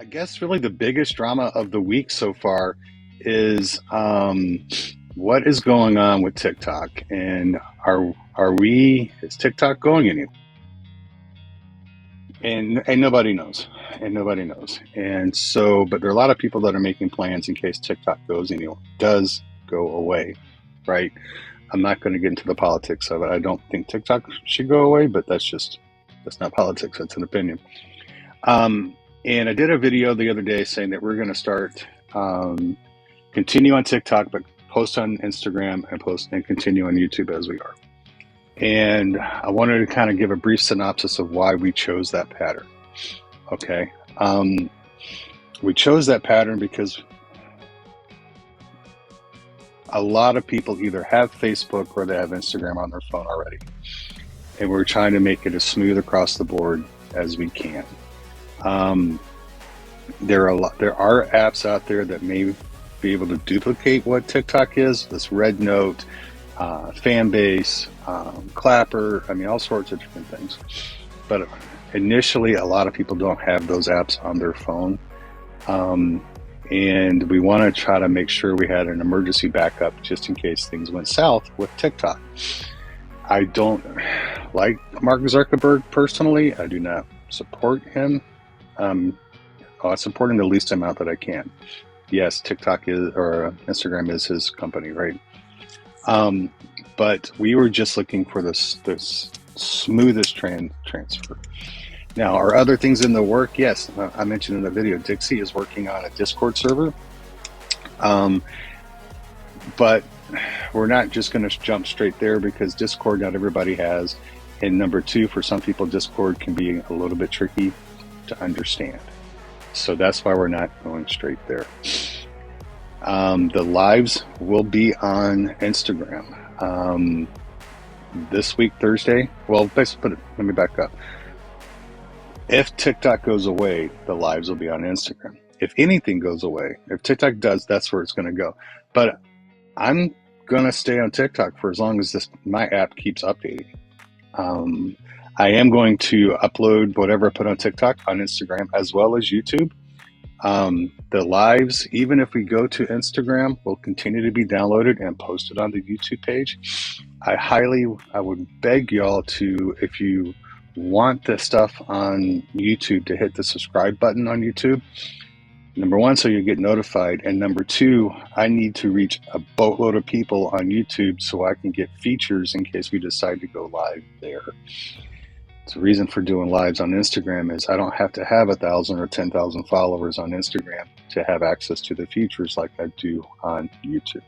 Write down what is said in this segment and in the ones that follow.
I guess really the biggest drama of the week so far is what is going on with TikTok, and is TikTok going anywhere? And nobody knows, and so, but there are a lot of people that are making plans in case TikTok does go away, right? I'm not going to get into the politics of it. I don't think TikTok should go away, but that's not politics. That's an opinion. Um, and I did a video the other day saying that we're going to start continue on TikTok, but post on Instagram and post and continue on YouTube as we are. And I wanted to kind of give a brief synopsis of why we chose that pattern. Okay. We chose that pattern because a lot of people either have Facebook or they have Instagram on their phone already. And we're trying to make it as smooth across the board as we can. There are apps out there that may be able to duplicate what TikTok is. This Red Note, Fanbase, Clapper, I mean, all sorts of different things. But initially, a lot of people don't have those apps on their phone. And we want to try to make sure we had an emergency backup just in case things went south with TikTok. I don't like Mark Zuckerberg personally. I do not support him. I support him the least amount that I can. Yes, TikTok is, or Instagram is his company, right? But we were just looking for this smoothest transfer. Now, are other things in the work? Yes, I mentioned in the video, Dixie is working on a Discord server. But we're not just going to jump straight there because Discord not everybody has. And number two, for some people, Discord can be a little bit tricky to understand. So that's why we're not going straight there. The lives will be on Instagram this week, Thursday. Well, let me back up. If TikTok goes away, the lives will be on Instagram. If anything goes away, if TikTok does, that's where it's going to go. But I'm going to stay on TikTok for as long as my app keeps updating. I am going to upload whatever I put on TikTok on Instagram as well as YouTube. The lives, even if we go to Instagram, will continue to be downloaded and posted on the YouTube page. I would beg y'all to, if you want the stuff on YouTube, to hit the subscribe button on YouTube. Number one, so you get notified. And number two, I need to reach a boatload of people on YouTube so I can get features in case we decide to go live there. The reason for doing lives on Instagram is I don't have to have 1,000 or 10,000 followers on Instagram to have access to the features like I do on YouTube.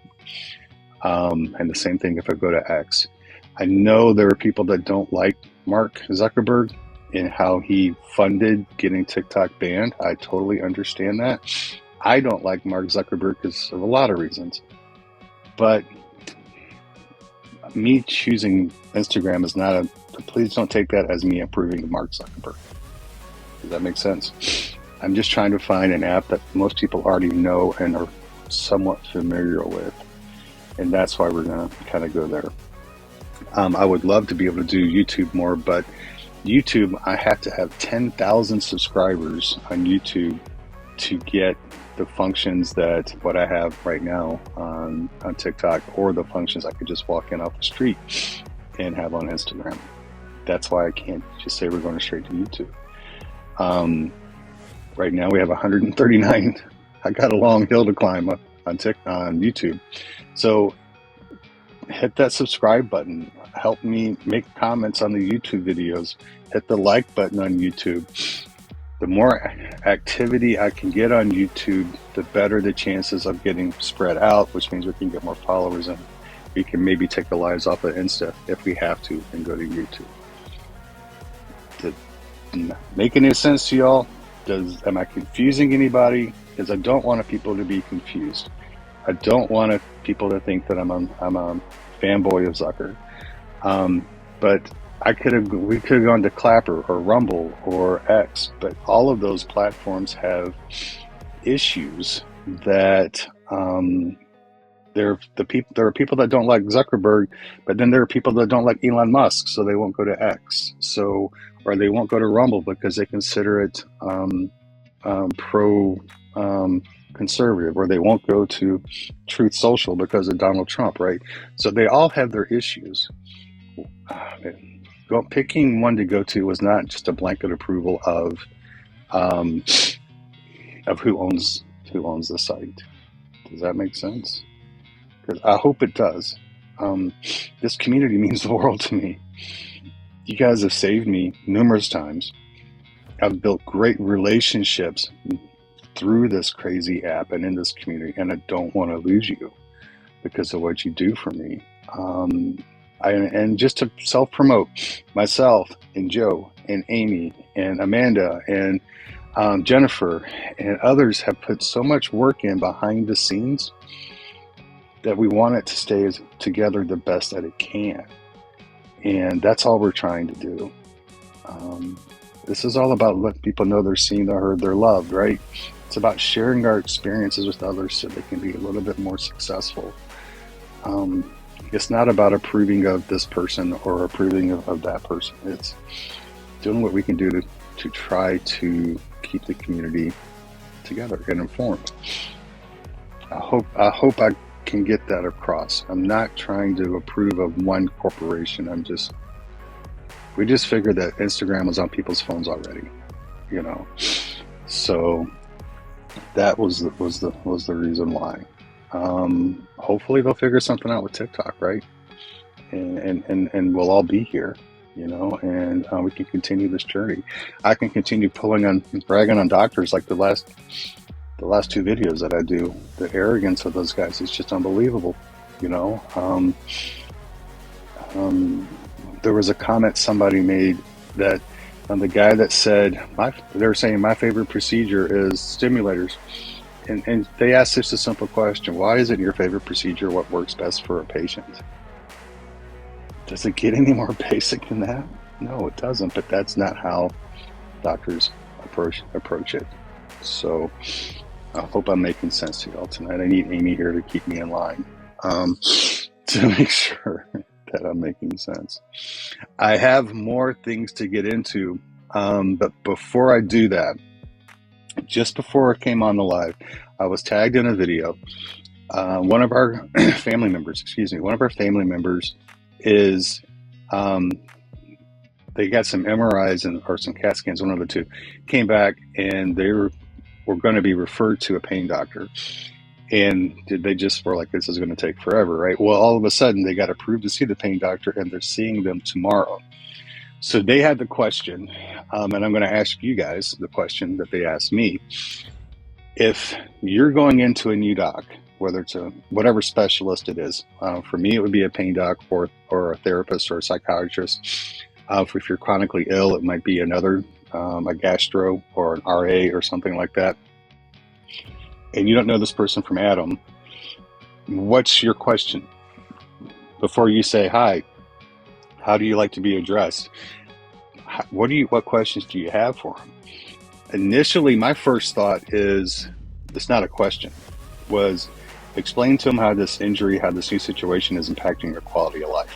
And the same thing if I go to X. I know there are people that don't like Mark Zuckerberg and how he funded getting TikTok banned. I totally understand that. I don't like Mark Zuckerberg because of a lot of reasons. But me choosing Instagram is not please don't take that as me approving of Mark Zuckerberg. Does that make sense? I'm just trying to find an app that most people already know and are somewhat familiar with. And that's why we're going to kind of go there. I would love to be able to do YouTube more, but YouTube, I have to have 10,000 subscribers on YouTube to get the functions that what I have right now on TikTok, or the functions I could just walk in off the street and have on Instagram. That's why I can't just say we're going straight to YouTube. Right now we have 139. I got a long hill to climb up on YouTube. So hit that subscribe button. Help me make comments on the YouTube videos. Hit the like button on YouTube. The more activity I can get on YouTube, the better the chances of getting spread out, which means we can get more followers and we can maybe take the lives off of Insta if we have to and go to YouTube. Does it make any sense to y'all? Am I confusing anybody? Because I don't want people to be confused. I don't want people to think that I'm a fanboy of Zucker. But we could have gone to Clapper or Rumble or X, but all of those platforms have issues that there are people that don't like Zuckerberg, but then there are people that don't like Elon Musk, so they won't go to X. Or they won't go to Rumble because they consider it pro conservative, or they won't go to Truth Social because of Donald Trump, right? So they all have their issues. Picking one to go to was not just a blanket approval um, of who owns the site. Does that make sense? Because I hope it does. This community means the world to me. You guys have saved me numerous times. I've built great relationships through this crazy app and in this community, and I don't want to lose you because of what you do for me. And just to self-promote, myself and Joe and Amy and Amanda and Jennifer and others have put so much work in behind the scenes that we want it to stay together the best that it can. And that's all we're trying to do. This is all about letting people know they're seen, they're heard, they're loved, right? It's about sharing our experiences with others so they can be a little bit more successful. It's not about approving of this person or approving of that person. It's doing what we can do to try to keep the community together and informed. I hope I can get that across. I'm not trying to approve of one corporation. We just figured that Instagram was on people's phones already, you know. So that was the reason why. Hopefully they'll figure something out with TikTok, right? And we'll all be here, you know, and we can continue this journey. I can continue bragging on doctors like the last two videos that I do. The arrogance of those guys is just unbelievable, you know. There was a comment somebody made that the guy that said they were saying my favorite procedure is stimulators, and they asked just a simple question: why is it your favorite procedure? What works best for a patient? Does it get any more basic than that? No, it doesn't. But that's not how doctors approach it. So I hope I'm making sense to y'all tonight. I need Amy here to keep me in line to make sure that I'm making sense. I have more things to get into, but before I do that, just before I came on the live, I was tagged in a video. One of our family members is they got some MRIs or some CAT scans, one of the two, came back and they were going to be referred to a pain doctor. And they just were like, this is going to take forever, right? Well, all of a sudden they got approved to see the pain doctor and they're seeing them tomorrow. So they had the question, and I'm going to ask you guys the question that they asked me. If you're going into a new doc, whether it's whatever specialist it is, for me, it would be a pain doc or a therapist or a psychiatrist. If you're chronically ill, it might be another, a gastro or an RA or something like that. And you don't know this person from Adam, what's your question? Before you say, hi, how do you like to be addressed? What questions do you have for them? Initially, my first thought is, it's not a question, was explain to them how this injury, how this new situation is impacting your quality of life.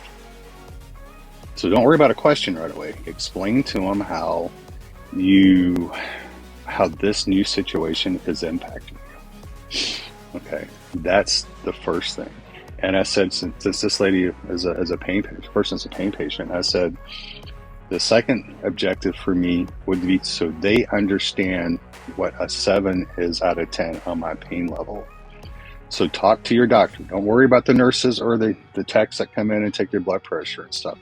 So don't worry about a question right away. Explain to them how this new situation is impacting you. Okay, that's the first thing. And I said, since this lady is a pain patient, I said the second objective for me would be so they understand what a 7 is out of 10 on my pain level. So talk to your doctor. Don't worry about the nurses or the techs that come in and take your blood pressure and stuff.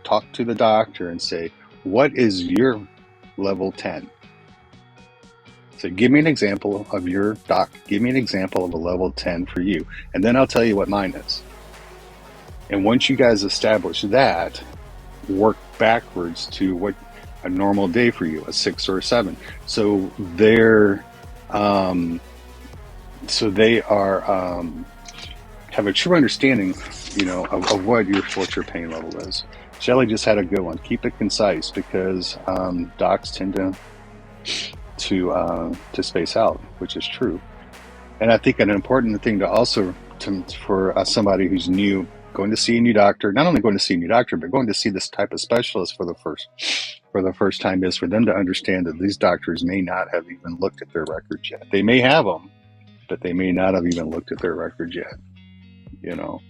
Talk to the doctor and say, what is your level 10? So give me an example of your doc. Give me an example of a level 10 for you. And then I'll tell you what mine is. And once you guys establish that, work backwards to what a normal day for you, a 6 or a 7. So they have a true understanding, of what your pain level is. Shelly just had a good one. Keep it concise, because docs tend to space out, which is true. And I think an important thing for somebody who's new, going to see a new doctor, not only going to see a new doctor, but going to see this type of specialist for the for the first time is for them to understand that these doctors may not have even looked at their records yet. They may have them, but they may not have even looked at their records yet. You know,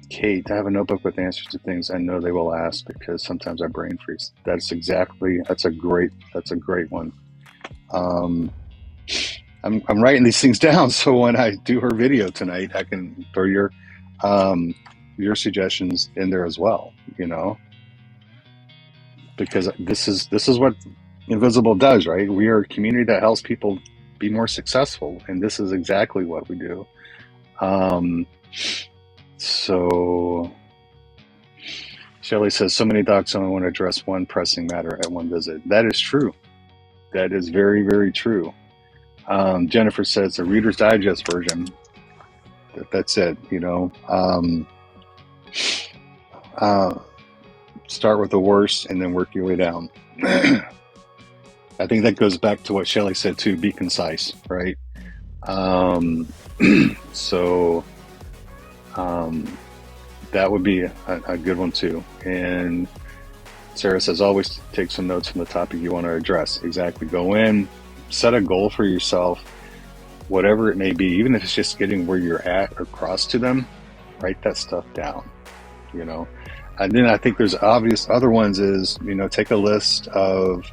Kate, I have a notebook with answers to things I know they will ask because sometimes I brain freeze. That's a great one. I'm writing these things down so when I do her video tonight, I can throw your suggestions in there as well. You know, because this is what Invisible does, right? We are a community that helps people be more successful, and this is exactly what we do. So Shelley says, so many docs only want to address one pressing matter at one visit. That is true. That is very, very true. Jennifer says the Reader's Digest version. That's it, you know. Start with the worst and then work your way down. I think that goes back to what Shelley said too, be concise, right? So that would be a good one too. And Sarah says, always take some notes from the topic you want to address. Exactly. Go in, set a goal for yourself, whatever it may be, even if it's just getting where you're at across to them, write that stuff down, you know. And then I think there's obvious other ones is, you know, take a list of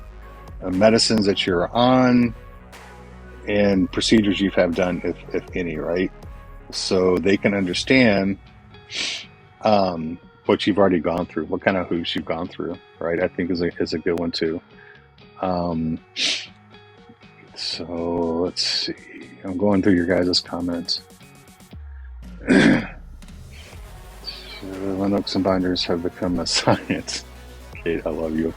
medicines that you're on and procedures you have done, if any, right? So they can understand what you've already gone through, what kind of hoops you've gone through, right? I think is a good one too. So let's see. I'm going through your guys' comments. Linux and binders have become a science. Kate, I love you.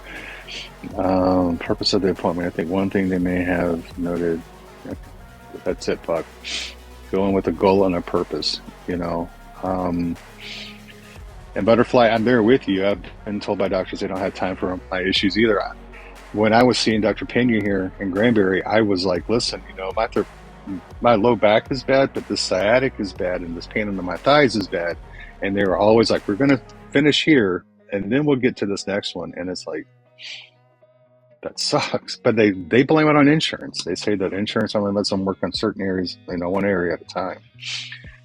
Purpose of the appointment. I think one thing they may have noted. That's it, Puck. Going with a goal and a purpose, you know. And Butterfly, I'm there with you. I've been told by doctors they don't have time for my issues either. When I was seeing Dr. Pena here in Granbury, I was like, listen, you know, my low back is bad, but this sciatic is bad, and this pain under my thighs is bad. And they were always like, we're going to finish here, and then we'll get to this next one. And it's like, that sucks. But they blame it on insurance. They say that insurance only lets them work on certain areas, you know, one area at a time.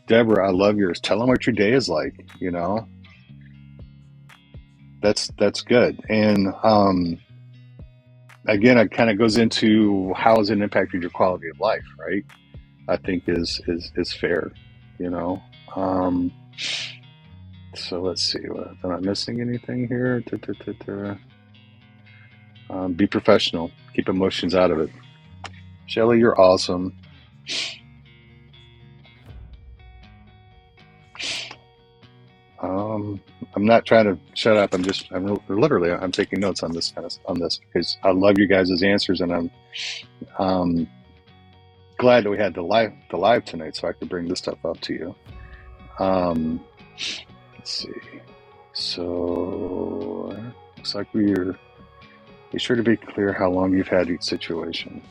Deborah, I love yours. Tell them what your day is like, you know. That's good. And again, it kind of goes into how has it impacted your quality of life, right? I think is fair, you know. So let's see. Am I missing anything here? Be professional. Keep emotions out of it. Shelley, you're awesome. I'm not trying to shut up. I'm taking notes on this because I love you guys' answers, and I'm glad that we had the live tonight, so I could bring this stuff up to you. Let's see. So looks like be sure to be clear how long you've had each situation.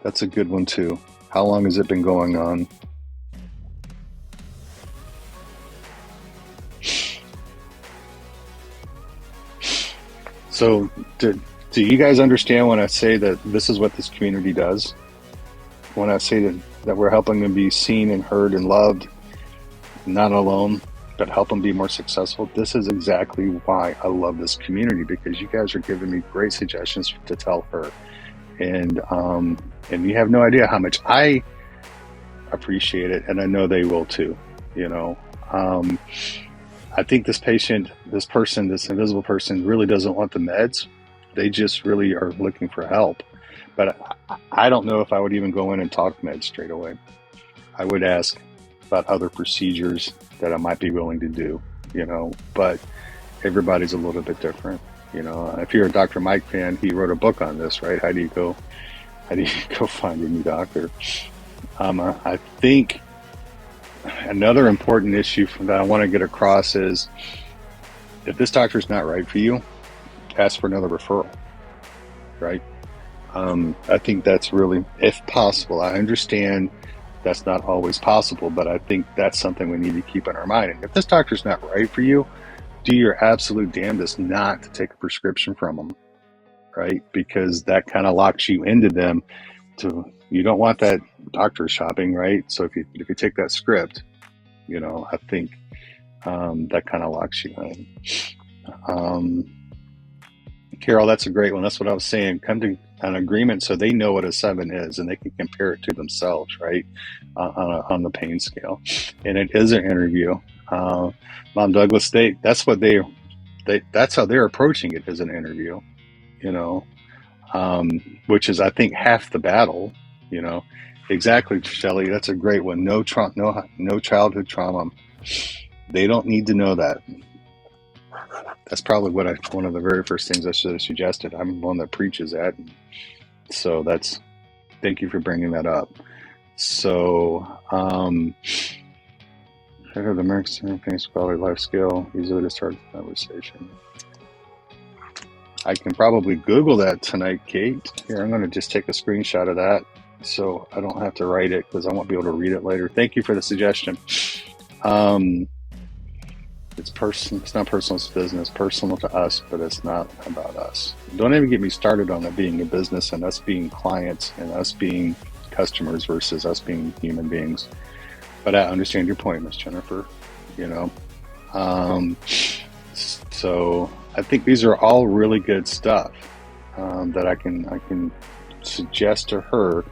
That's a good one too. How long has it been going on? So do you guys understand when I say that this is what this community does? When I say that we're helping them be seen and heard and loved, not alone, but help them be more successful. This is exactly why I love this community, because you guys are giving me great suggestions to tell her. And you have no idea how much I appreciate it, and I know they will too, you know. I think this invisible person really doesn't want the meds. They just really are looking for help. But I don't know if I would even go in and talk meds straight away. I would ask about other procedures that I might be willing to do, you know, but everybody's a little bit different, you know. If you're a Dr. Mike fan, he wrote a book on this, right? How do you go find a new doctor? I think another important issue that I want to get across is if this doctor's not right for you, ask for another referral, right? I think that's really, if possible. I understand that's not always possible, but I think that's something we need to keep in our mind. And if this doctor's not right for you, do your absolute damnedest not to take a prescription from them, right? Because that kind of locks you into them. You don't want that doctor shopping, right? So if you take that script, I think that kind of locks you in. Carol, that's a great one. That's what I was saying. Come to an agreement so they know what a 7 is and they can compare it to themselves, right? On the pain scale. And it is an interview. Mom Douglas State, that's what that's how they're approaching it as an interview, which is, I think, half the battle, Exactly, Shelley. That's a great one. No childhood trauma. They don't need to know that. That's probably one of the very first things I should have suggested. I'm one that preaches that. So thank you for bringing that up. So, head of the American Pain Quality Life Skill, easily to start the conversation. I can probably Google that tonight, Kate. Here, I'm going to just take a screenshot of that so I don't have to write it because I won't be able to read it later. Thank you for the suggestion. It's personal. It's not personal. It's business. Personal to us, but it's not about us. Don't even get me started on it being a business and us being clients and us being customers versus us being human beings. But I understand your point, Miss Jennifer. So I think these are all really good stuff that I can suggest to her.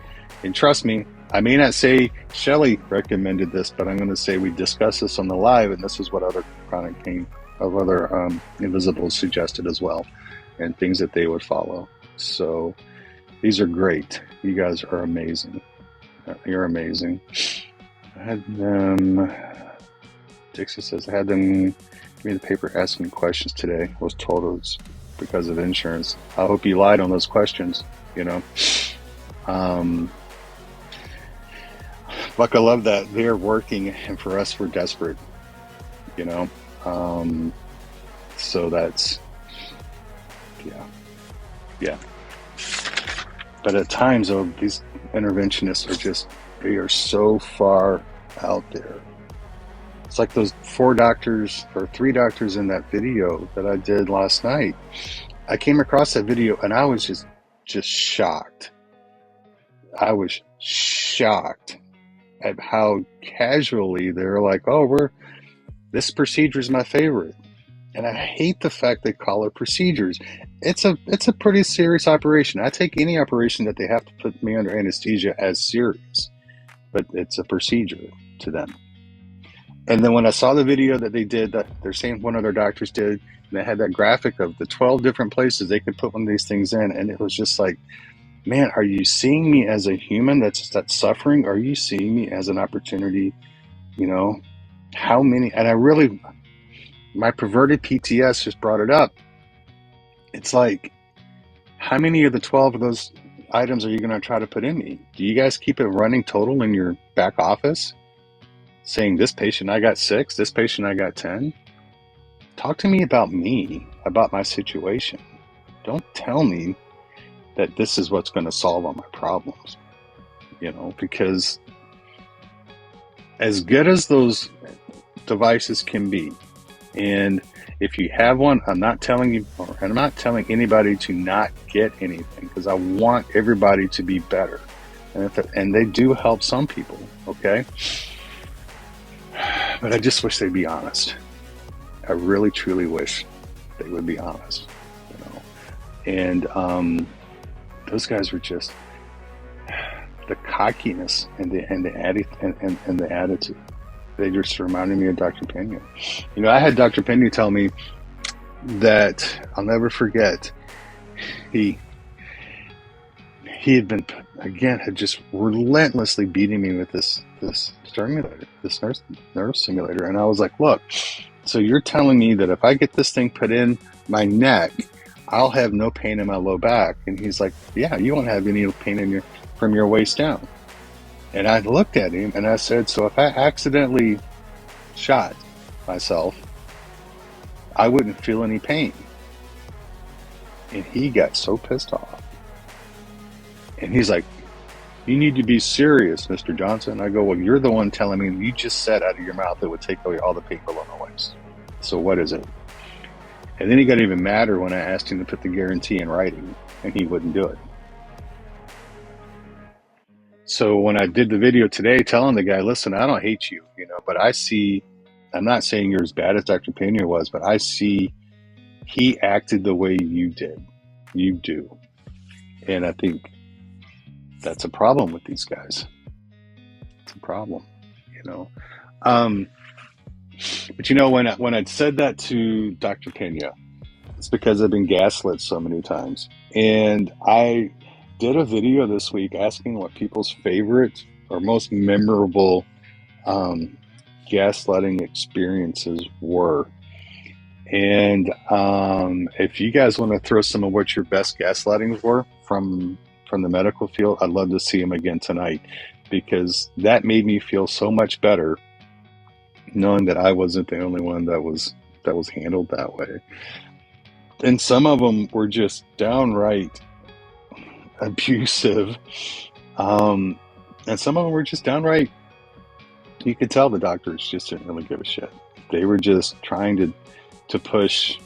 And trust me, I may not say Shelley recommended this, but I'm going to say we discussed this on the live, and this is what other chronic pain of other invisibles suggested as well, and things that they would follow. So these are great. You guys are amazing. You're amazing. I had them. Dixie says I had them give me the paper asking questions today. I was told it was because of insurance. I hope you lied on those questions. Buck, I love that they're working, and for us, we're desperate. So that's, yeah. But at times, though, these interventionists they are so far out there. It's like those 4 doctors or 3 doctors in that video that I did last night. I came across that video and I was just shocked. I was shocked at how casually they're like, oh, this procedure is my favorite. And I hate the fact they call it procedures. It's a pretty serious operation. I take any operation that they have to put me under anesthesia as serious, but it's a procedure to them. And then when I saw the video that they did, that they're saying one of their doctors did, and they had that graphic of the 12 different places they could put one of these things in, and it was just like, man, are you seeing me as a human that's suffering? Are you seeing me as an opportunity? How many, and my perverted PTS just brought it up. It's like, how many of the 12 of those items are you going to try to put in me? Do you guys keep it running total in your back office? Saying this patient I got 6, this patient I got 10? Talk to me, about my situation. Don't tell me that this is what's going to solve all my problems, because as good as those devices can be, and if you have one, I'm not telling you, or I'm not telling anybody to not get anything, because I want everybody to be better, and they do help some people, okay? But I just wish they'd be honest. I really, truly wish they would be honest, And those guys were just the cockiness and the attitude. They just reminded me of Dr. Pena. I had Dr. Pena tell me that I'll never forget. He had been had just relentlessly beating me with this stimulator, this nerve stimulator, and I was like, look, so you're telling me that if I get this thing put in my neck, I'll have no pain in my low back? And he's like, yeah, you won't have any pain from your waist down. And I looked at him and I said, so if I accidentally shot myself, I wouldn't feel any pain. And he got so pissed off. And he's like, you need to be serious, Mr. Johnson. I go, well, you're the one telling me you just said out of your mouth it would take away all the pain below my waist. So what is it? And then he got even madder when I asked him to put the guarantee in writing, and he wouldn't do it. So when I did the video today telling the guy, listen, I don't hate you, but I see, I'm not saying you're as bad as Dr. Pena was, but I see he acted the way you did. You do. And I think that's a problem with these guys. It's a problem, But when I'd said that to Dr. Pena, it's because I've been gaslit so many times. And I did a video this week asking what people's favorite or most memorable gaslighting experiences were. And if you guys want to throw some of what your best gaslightings were from the medical field, I'd love to see them again tonight, because that made me feel so much better knowing that I wasn't the only one that was handled that way. And some of them were just downright abusive. And some of them were just downright, you could tell the doctors just didn't really give a shit. They were just trying to push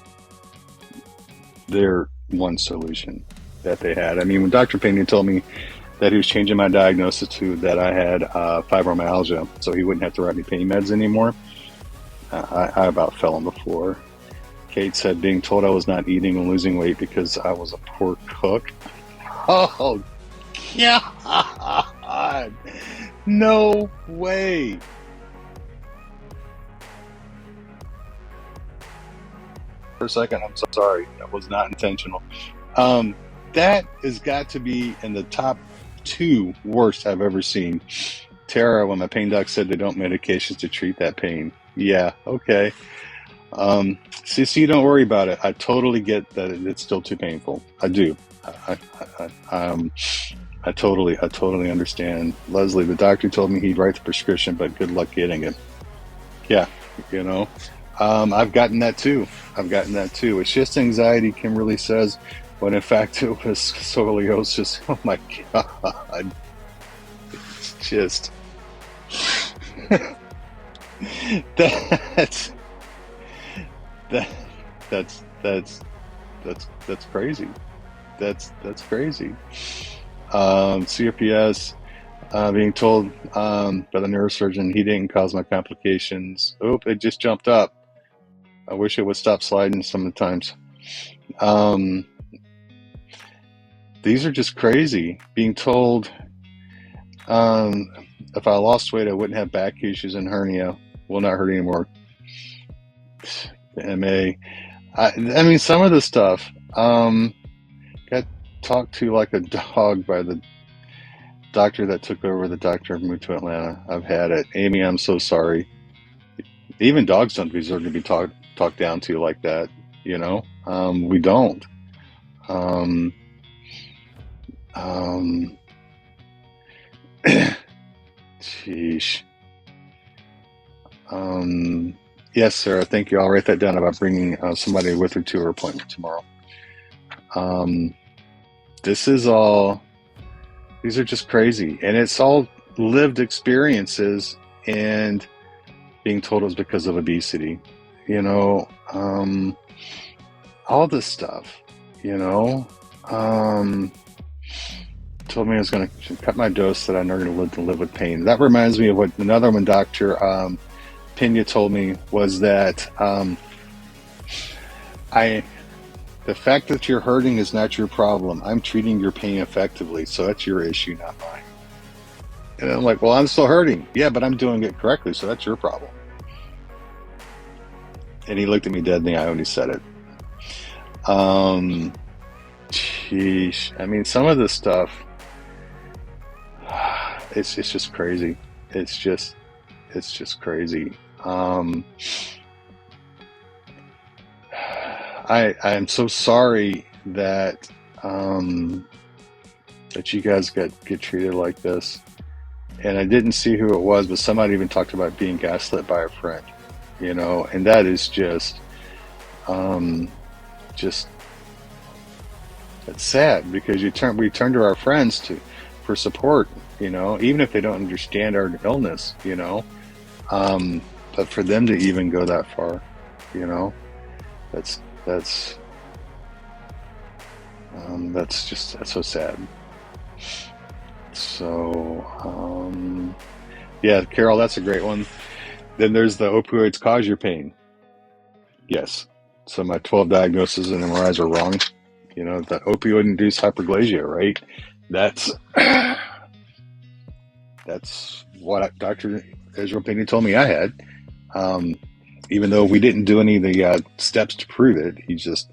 their one solution that they had. I mean, when Dr. Pena told me that he was changing my diagnosis to that I had fibromyalgia, so he wouldn't have to write me pain meds anymore, I about fell on the floor. Kate said being told I was not eating and losing weight because I was a poor cook. Oh, God. No way. For a second, I'm so sorry. That was not intentional. That has got to be in the top 2 worst I've ever seen. Tara, when my pain doc said they don't medications to treat that pain. Yeah, okay. See, don't worry about it. I totally get that it's still too painful. I do. I totally understand. Leslie, the doctor told me he'd write the prescription, but good luck getting it. Yeah, I've gotten that too. It's just anxiety, Kimberly says, when in fact it was scoliosis. Oh my God. It's just that's crazy. That's crazy. CRPS, being told by the neurosurgeon he didn't cause my complications. Oop, it just jumped up. I wish it would stop sliding sometimes. These are just crazy. Being told if I lost weight, I wouldn't have back issues and hernia. Will not hurt anymore. The MA. I mean, some of the stuff. Got talked to like a dog by the doctor that took over the doctor of moved to Atlanta. I've had it. Amy, I'm so sorry. Even dogs don't deserve to be talked down to like that, we don't. Sheesh. Yes, Sarah, thank you. I'll write that down about bringing somebody with her to her appointment tomorrow. These are just crazy. And it's all lived experiences, and being told it was because of obesity, all this stuff, told me I was going to cut my dose, that I'm never going to live with pain. That reminds me of what another one, Dr. Pena told me, was that the fact that you're hurting is not your problem. I'm treating your pain effectively, so that's your issue, not mine. And I'm like, well, I'm still hurting. Yeah, but I'm doing it correctly, so that's your problem. And he looked at me dead in the eye when he said it. Sheesh. I mean, some of this stuff, it's just crazy. It's just crazy. I'm so sorry that that you guys get treated like this. And I didn't see who it was, but somebody even talked about being gaslit by a friend, and that is just it's sad, because we turn to our friends for support, even if they don't understand our illness, but for them to even go that far, that's That's so sad. So, yeah, Carol, that's a great one. Then there's the opioids cause your pain. Yes. So my 12 diagnoses and MRIs are wrong. You know, the opioid-induced hyperglycia, right? That's that's what Dr. Israel Pena told me I had. Even though we didn't do any of the steps to prove it, he just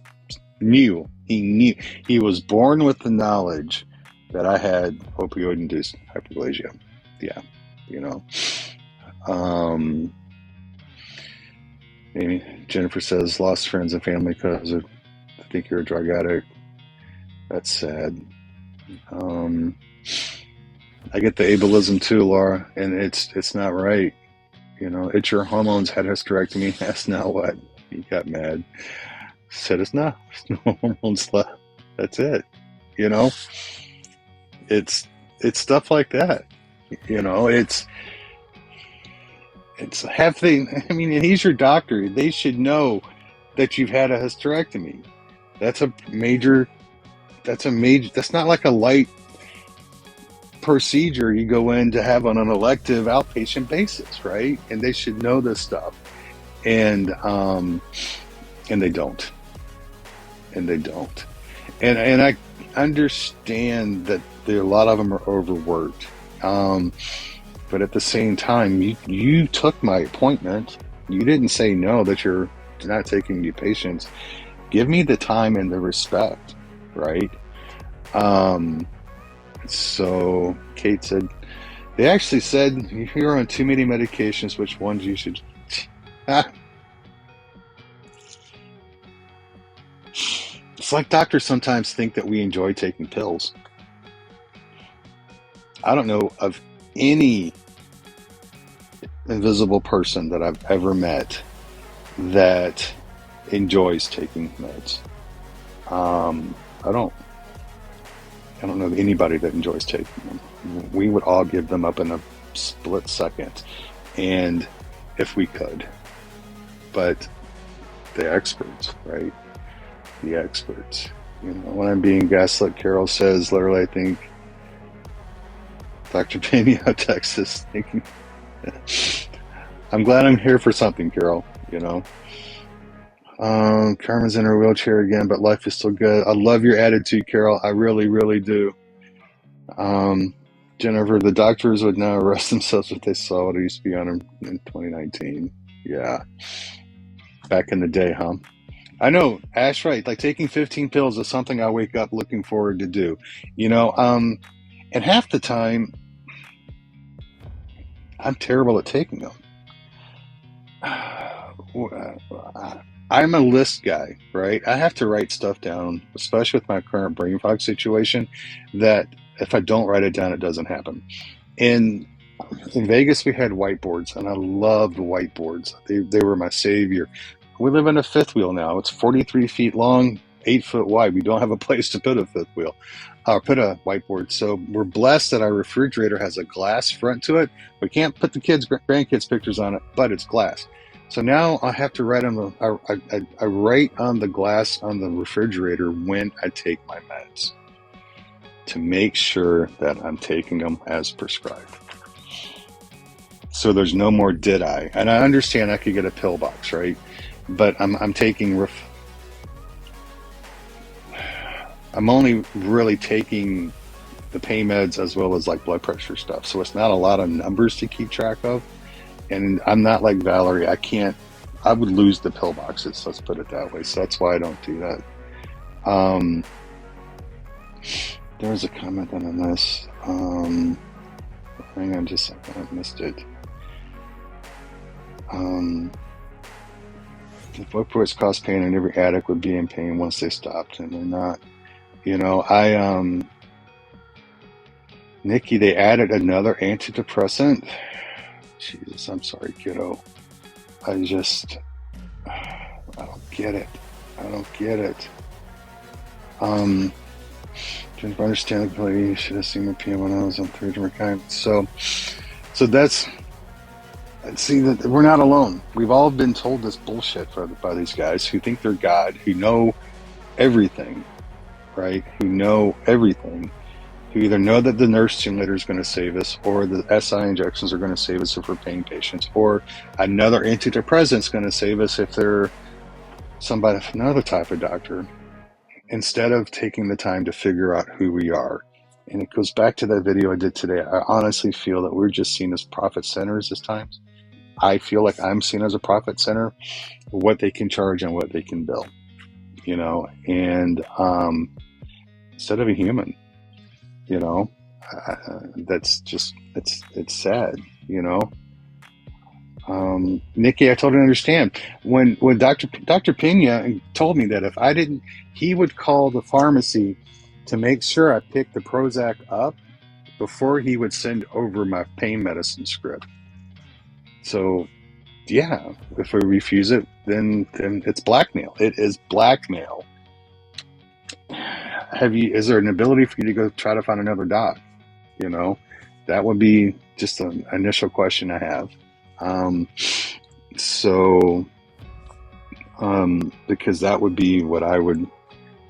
knew. He knew. He was born with the knowledge that I had opioid-induced hyperglycia. Yeah, you know. Amy, Jennifer says, lost friends and family because of I think you're a drug addict. That's sad. I get the ableism too, Laura, and it's not right. You know, it's your hormones had hysterectomy. That's not what. He got mad. Said it's not. There's no hormones left. That's it. You know, it's stuff like that. You know, it's have they. I mean, and he's your doctor. They should know that you've had a hysterectomy. That's a major. That's not like a light procedure you go in to have on an elective outpatient basis, right? And they should know this stuff, and they don't, and I understand that a lot of them are overworked, but at the same time, you took my appointment. You didn't say no that you're not taking new patients. Give me the time and the respect, right? So Kate said, they actually said you're on too many medications, which ones you should. It's like doctors sometimes think that we enjoy taking pills. I don't know of any invisible person that I've ever met that enjoys taking meds. I don't know anybody that enjoys taking them. We would all give them up in a split second, and if we could. But the experts, right? The experts. You know, when I'm being gaslit, Carol says, literally, I think Dr. Pena, Texas, thinking, I'm glad I'm here for something, Carol, you know. Carmen's in her wheelchair again, but life is still good. I love your attitude, Carol. I really, really do. Jennifer, the doctors would now arrest themselves if they saw what I used to be on in 2019. Yeah. Back in the day, huh? I know, Ash, right. Like taking 15 pills is something I wake up looking forward to do. You know, and half the time, I'm terrible at taking them. I'm a list guy, right? I have to write stuff down, especially with my current brain fog situation, that if I don't write it down, it doesn't happen. In Vegas, we had whiteboards, and I loved whiteboards. They were my savior. We live in a fifth wheel now. It's 43 feet long, 8 foot wide. We don't have a place to put a fifth wheel or put a whiteboard. So we're blessed that our refrigerator has a glass front to it. We can't put the grandkids' pictures on it, but it's glass. So now I have to write on I write on the glass on the refrigerator when I take my meds to make sure that I'm taking them as prescribed. So there's no more did I. And I understand I could get a pill box, right? But I'm taking I'm only really taking the pain meds as well as like blood pressure stuff. So it's not a lot of numbers to keep track of. And I'm not like Valerie. I would lose the pill boxes. Let's put it that way. So that's why I don't do that. There was a comment on this. Hang on just a second. I missed it. If opioids cause pain and every addict would be in pain once they stopped, and they're not. You know, Nikki, they added another antidepressant. Jesus, I'm sorry, kiddo. I don't get it. Just understandably, you should have seen the PM when I was on 3 different kinds. So that's, See that we're not alone. We've all been told this bullshit by these guys who think they're God, who know everything, right? Who know everything. Who either know that the nurse simulator is going to save us, or the SI injections are going to save us if we're pain patients, or another antidepressant is going to save us if they're somebody, another type of doctor. Instead of taking the time to figure out who we are. And it goes back to that video I did today. I honestly feel that we're just seen as profit centers this time. I feel like I'm seen as a profit center, what they can charge and what they can bill, and instead of a human, that's just, it's sad, Nikki, I totally understand. When Dr. Pena told me that if I didn't, he would call the pharmacy to make sure I picked the Prozac up before he would send over my pain medicine script. So, yeah, if we refuse it, then it's blackmail. It is blackmail. Is there an ability for you to go try to find another doc? That would be just an initial question I have. Because that would be what I would,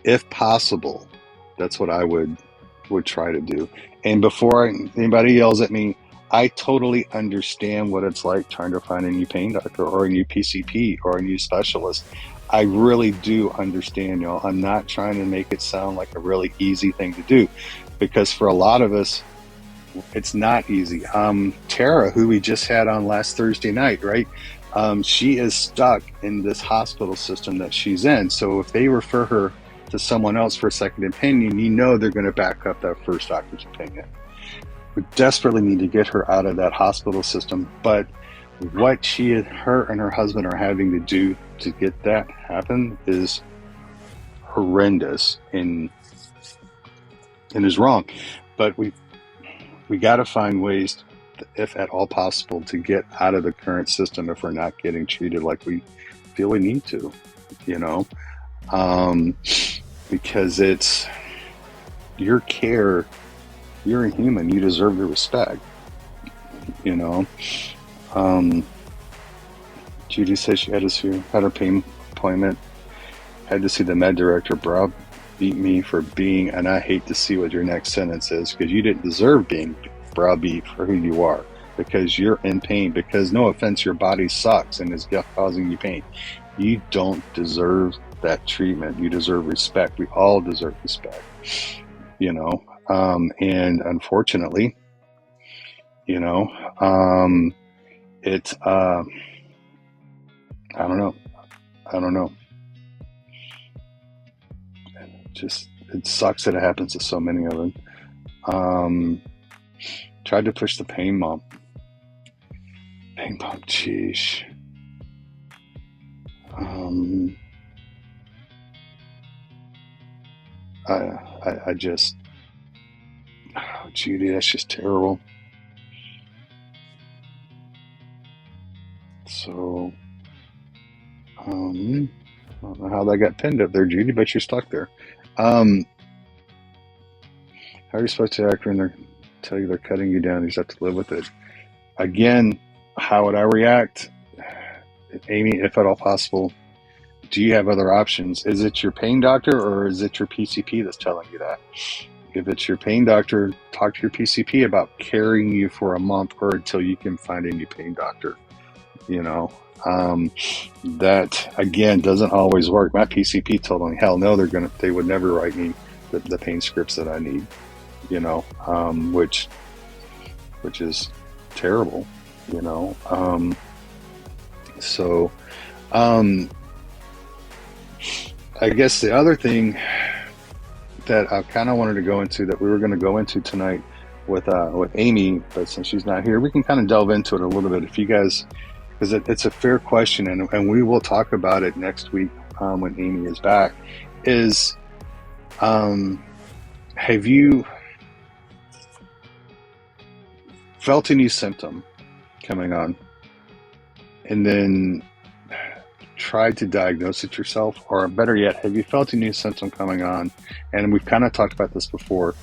if possible, that's what I would try to do. And before anybody yells at me, I totally understand what it's like trying to find a new pain doctor or a new PCP or a new specialist. I really do understand, y'all. I'm not trying to make it sound like a really easy thing to do, because for a lot of us, it's not easy. Tara, who we just had on last Thursday night, right? She is stuck in this hospital system that she's in. So if they refer her to someone else for a second opinion, they're going to back up that first doctor's opinion. We desperately need to get her out of that hospital system. But what her and her husband are having to do to get that happen is horrendous and is wrong. But we got to find ways, if at all possible, to get out of the current system if we're not getting treated like we feel we need to, because it's your care. You're a human. You deserve the respect, Judy says she had her pain appointment, had to see the med director. Bro beat me for being, and I hate to see what your next sentence is, because you didn't deserve being browbeat for who you are, because you're in pain, because, no offense, your body sucks and is causing you pain. You don't deserve that treatment. You deserve respect. We all deserve respect, and unfortunately, it's, I don't know. It sucks that it happens to so many of them. Tried to push the pain pump. Sheesh. I just, Judy, that's just terrible. So, I don't know how that got pinned up there, Judy, but you're stuck there. How are you supposed to act when they tell you they're cutting you down? You just have to live with it. Again, how would I react? Amy, if at all possible, do you have other options? Is it your pain doctor or is it your PCP that's telling you that? If it's your pain doctor, talk to your PCP about carrying you for a month or until you can find a new pain doctor. That again doesn't always work. My PCP told me, hell no, they would never write me the pain scripts that I need, which is terrible, so I guess the other thing that I kind of wanted to go into, that we were going to go into tonight with Amy, but since she's not here, we can kind of delve into it a little bit if you guys, because it's a fair question, and we will talk about it next week when Amy is back, is have you felt a new symptom coming on and then tried to diagnose it yourself? Or better yet, have you felt a new symptom coming on, and we've kind of talked about this before,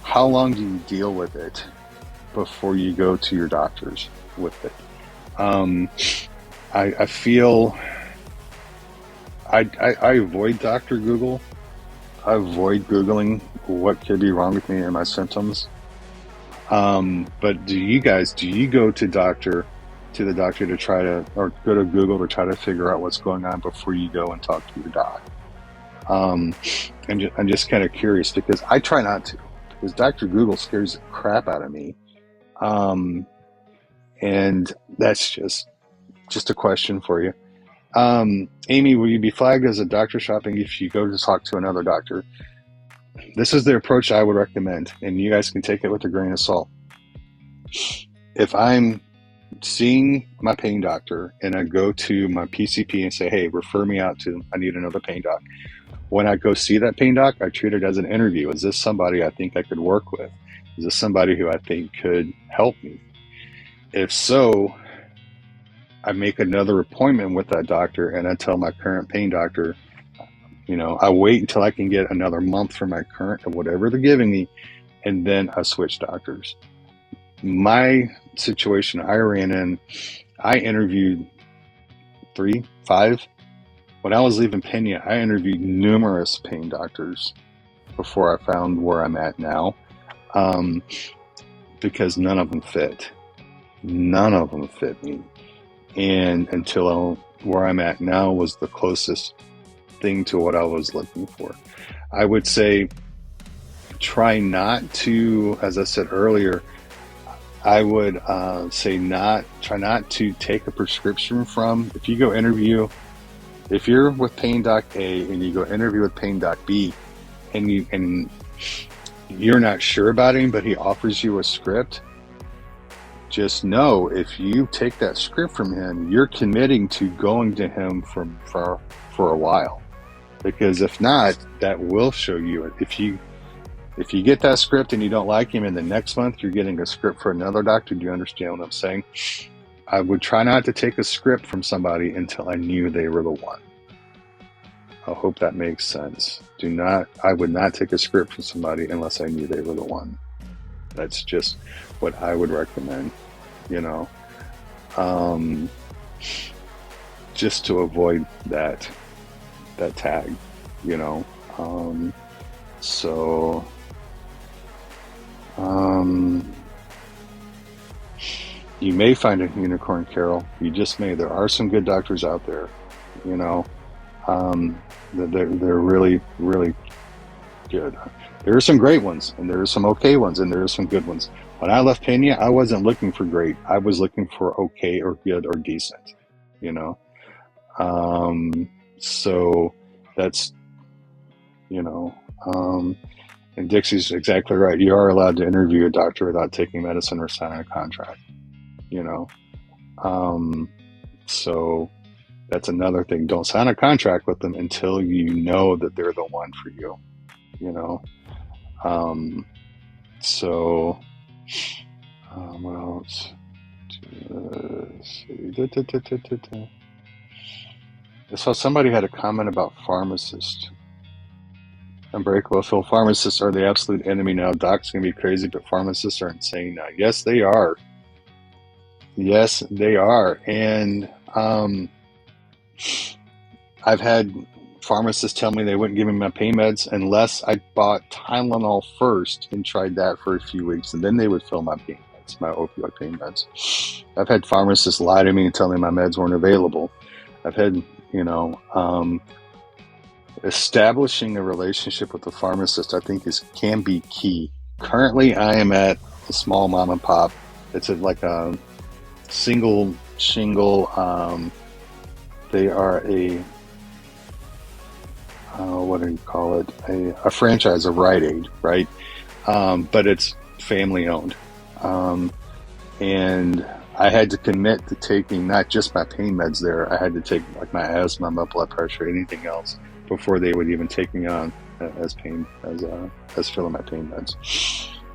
how long do you deal with it before you go to your doctors with it? I feel I avoid Dr. Google. I avoid Googling what could be wrong with me and my symptoms. But do you go to the doctor to try to, or go to Google to try to figure out what's going on before you go and talk to your doc? I'm just kind of curious because I try not to, because Dr. Google scares the crap out of me. And that's just a question for you. Amy, will you be flagged as a doctor shopping if you go to talk to another doctor? This is the approach I would recommend, and you guys can take it with a grain of salt. If I'm seeing my pain doctor and I go to my PCP and say, hey, refer me out to, I need another pain doc. When I go see that pain doc, I treat it as an interview. Is this somebody I think I could work with? Is this somebody who I think could help me? If so, I make another appointment with that doctor and I tell my current pain doctor, I wait until I can get another month from my current or whatever they're giving me, and then I switch doctors. My situation I ran in, I interviewed 3, 5. When I was leaving Pena, I interviewed numerous pain doctors before I found where I'm at now, because none of them fit. None of them fit me. And until where I'm at now was the closest thing to what I was looking for. I would say try not to, as I said earlier, I would say try not to take a prescription from, if you go interview, if you're with Pain Doc A and you go interview with Pain Doc B and you're not sure about him, but he offers you a script, just know if you take that script from him, you're committing to going to him for a while. Because if not, that will show you it. If you get that script and you don't like him, and the next month you're getting a script for another doctor, do you understand what I'm saying? I would try not to take a script from somebody until I knew they were the one. I hope that makes sense. I would not take a script from somebody unless I knew they were the one. That's just what I would recommend, just to avoid that tag, you may find a unicorn, Carol. You just may. There are some good doctors out there, they're really, really good. There are some great ones, and there are some okay ones, and there are some good ones. When I left Pena, I wasn't looking for great. I was looking for okay or good or decent, so that's, and Dixie's exactly right. You are allowed to interview a doctor without taking medicine or signing a contract, so that's another thing. Don't sign a contract with them until you know that they're the one for you, what else? I saw somebody had a comment about pharmacists. Unbreakable. So pharmacists are the absolute enemy now. Docs can be crazy, but pharmacists are insane now. Yes, they are. Yes, they are. And I've had pharmacists tell me they wouldn't give me my pain meds unless I bought Tylenol first and tried that for a few weeks, and then they would fill my pain meds, my opioid pain meds. I've had pharmacists lie to me and tell me my meds weren't available. I've had, establishing a relationship with the pharmacist, I think, can be key. Currently, I am at a small mom and pop. It's like a single shingle. They are a what do you call it? A franchise of Rite Aid, right? But it's family owned, and I had to commit to taking not just my pain meds there. I had to take like my asthma, my blood pressure, anything else before they would even take me on as filling my pain meds.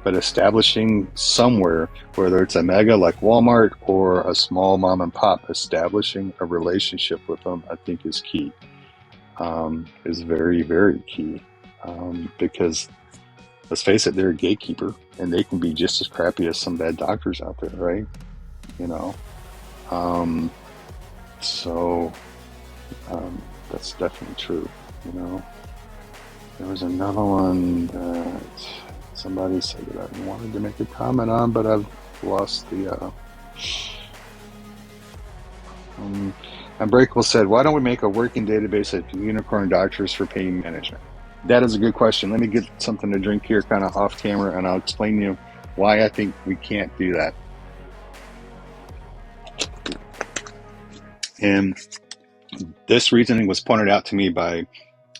But establishing somewhere, whether it's a mega like Walmart or a small mom and pop, establishing a relationship with them, I think is key. Is very, very key. Because let's face it, they're a gatekeeper, and they can be just as crappy as some bad doctors out there, right? Um, so that's definitely true. There was another one that somebody said that I wanted to make a comment on, but I've lost the. Unbreakable said, "Why don't we make a working database of unicorn doctors for pain management?" That is a good question. Let me get something to drink here, kind of off camera, and I'll explain to you why I think we can't do that. And this reasoning was pointed out to me by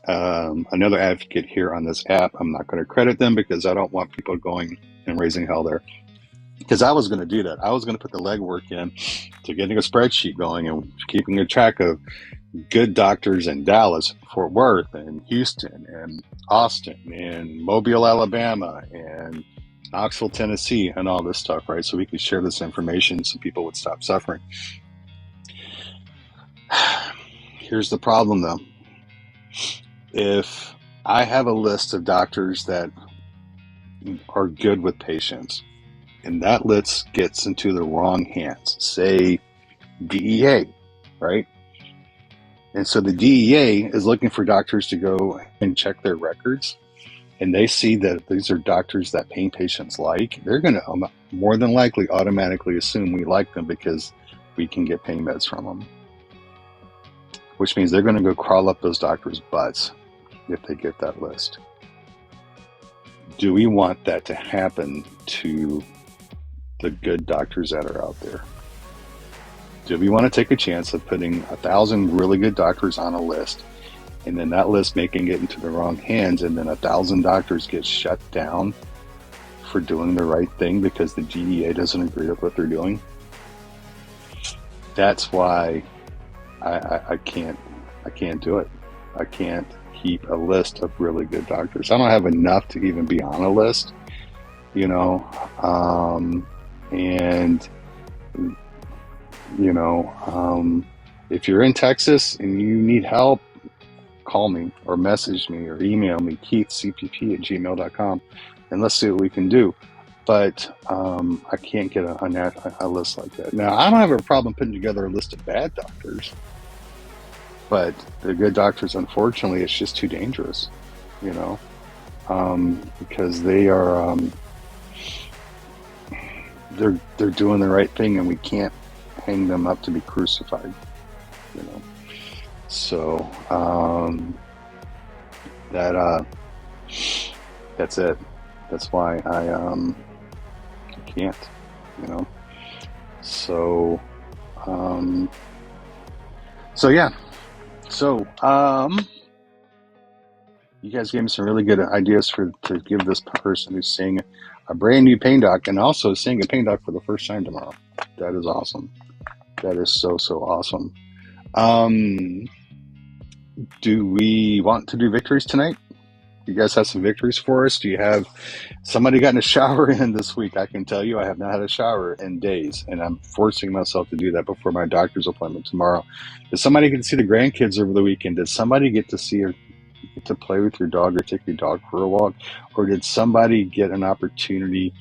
another advocate here on this app. I'm not going to credit them because I don't want people going and raising hell there. Because I was going to do that. I was going to put the legwork in to getting a spreadsheet going and keeping a track of good doctors in Dallas, Fort Worth, and Houston, and Austin, and Mobile, Alabama, and Knoxville, Tennessee, and all this stuff, right? So we could share this information so people would stop suffering. Here's the problem, though. If I have a list of doctors that are good with patients, and that list gets into the wrong hands, say DEA, right? And so the DEA is looking for doctors to go and check their records, and they see that these are doctors that pain patients like. They're going to more than likely automatically assume we like them because we can get pain meds from them, which means they're going to go crawl up those doctors' butts if they get that list. Do we want that to happen to the good doctors that are out there? Do we want to take a chance of putting 1,000 really good doctors on a list, and then that list making it into the wrong hands, and then 1,000 doctors get shut down for doing the right thing because the DEA doesn't agree with what they're doing? That's why I can't do it. I can't keep a list of really good doctors. I don't have enough to even be on a list, and if you're in Texas and you need help, call me or message me or email me, keithcpp@gmail.com, and let's see what we can do. But I can't get a list like that. Now, I don't have a problem putting together a list of bad doctors, but the good doctors, unfortunately, it's just too dangerous, because they are they're doing the right thing, and we can't hang them up to be crucified, So that's it. That's why I can't, So yeah. So you guys gave me some really good ideas to give this person who's seeing a brand new pain doc and also seeing a pain doc for the first time tomorrow. That is awesome. That is so awesome. Do we want to do victories tonight? You guys have some victories for us? Do you have somebody gotten a shower in this week? I can tell you I have not had a shower in days, and I'm forcing myself to do that before my doctor's appointment tomorrow. Did somebody get to see the grandkids over the weekend? Did somebody get to play with your dog or take your dog for a walk? Or did somebody get an opportunity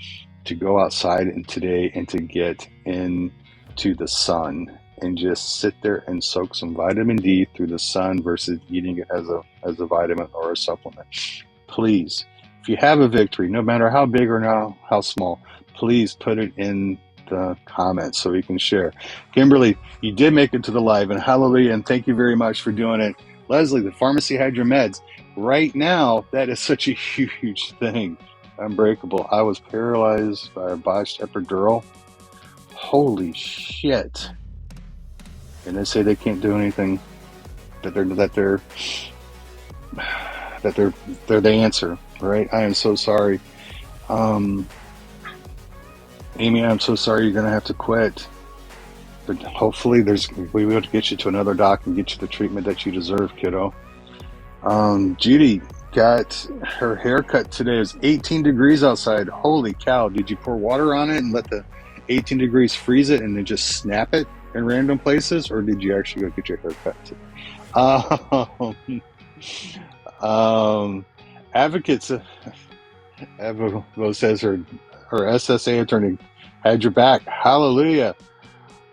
to go outside today and to get into the sun and just sit there and soak some vitamin D through the sun versus eating it as a vitamin or a supplement? Please, if you have a victory, no matter how big or how small, please put it in the comments so we can share. Kimberly, you did make it to the live, and hallelujah, and thank you very much for doing it. Leslie, the pharmacy had your meds. Right now, that is such a huge thing. Unbreakable. I was paralyzed by a botched epidural. Holy shit. And they say they can't do anything. That they're the answer, right? I am so sorry. Amy, I'm so sorry you're gonna have to quit. But hopefully we'll be able to get you to another doc and get you the treatment that you deserve, kiddo. Judy got her haircut today. It was 18 degrees outside. Holy cow. Did you pour water on it and let the 18 degrees freeze it and then just snap it in random places? Or did you actually go get your haircut today? Advocates, Evo says her SSA attorney had your back. Hallelujah.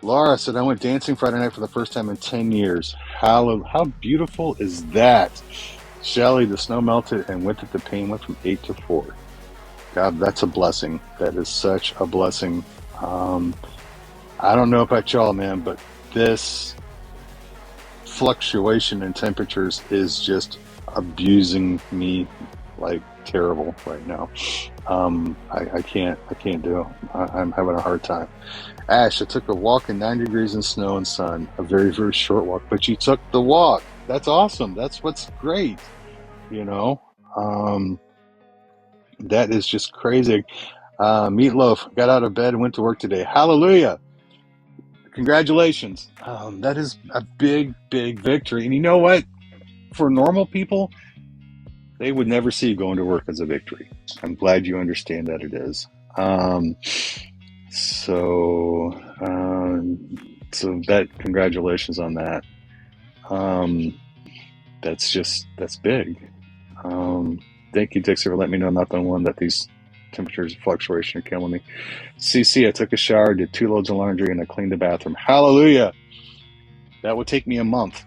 Laura said, I went dancing Friday night for the first time in 10 years. How beautiful is that? Shelly, the snow melted and went to the pain went from 8 to 4. God, that's a blessing. That is such a blessing. I don't know about y'all, man, but this fluctuation in temperatures is just abusing me like terrible right now. I can't do it. I'm having a hard time. Ash, I took a walk in 9 degrees in snow and sun, a very, very short walk, but you took the walk. That's awesome. That's what's great. You know, that is just crazy. Meatloaf got out of bed and went to work today. Hallelujah. Congratulations. That is a big, big victory. And you know what? For normal people, they would never see going to work as a victory. I'm glad you understand that it is. So that, congratulations on that. That's big. Thank you, Dixie, for letting me know I'm not the one that these temperatures fluctuation are killing me. CC, I took a shower, did 2 loads of laundry, and I cleaned the bathroom. Hallelujah. That would take me a month.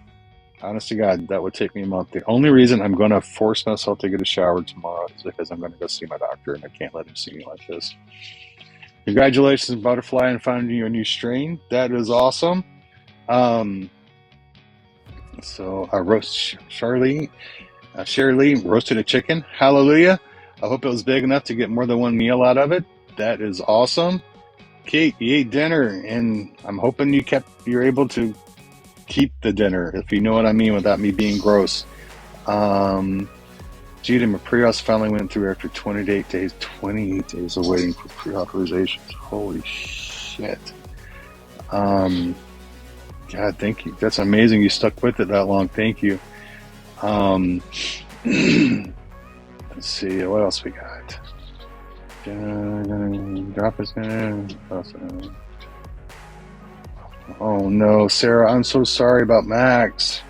Honest to God, that would take me a month. The only reason I'm going to force myself to get a shower tomorrow is because I'm going to go see my doctor, and I can't let him see me like this. Congratulations, Butterfly, on finding you a new strain. That is awesome. So I roast Shirley roasted a chicken. Hallelujah. I hope it was big enough to get more than one meal out of it. That is awesome. Kate, you ate dinner, and I'm hoping you're able to keep the dinner, if you know what I mean, without me being gross. Judah, my pre-auth finally went through after 28 days. 28 days of waiting for pre-authorizations. Holy shit. God, thank you. That's amazing. You stuck with it that long. Thank you. Let's see. What else we got? Drop us in. Oh no, Sarah, I'm so sorry about Max.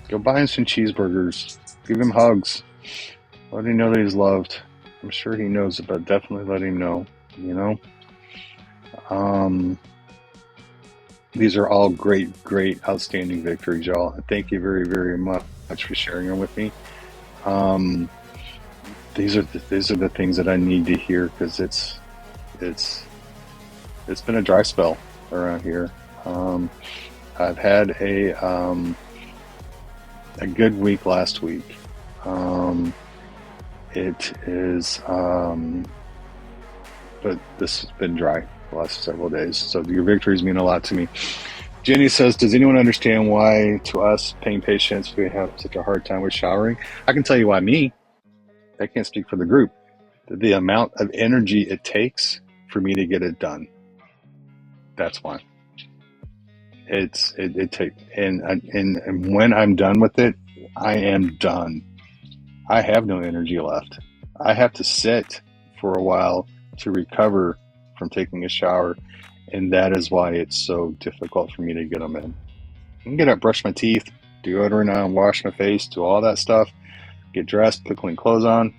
Go buy him some cheeseburgers. Give him hugs. Let him know that he's loved. I'm sure he knows it, but definitely let him know, you know? These are all great, outstanding victories, y'all. Thank you very, very much for sharing them with me. These are the things that I need to hear, because it's been a dry spell around here. I've had a good week last week. It is, but this has been dry the last several days. So your victories mean a lot to me. Jenny says, does anyone understand why, to us pain patients, we have such a hard time with showering? I can tell you why me. I can't speak for the group. The amount of energy it takes for me to get it done. That's why. It takes, and when I'm done with it, I am done. I have no energy left. I have to sit for a while to recover from taking a shower, and that is why it's so difficult for me to get them in. I can get up, brush my teeth, deodorant on, wash my face, do all that stuff, get dressed, put clean clothes on,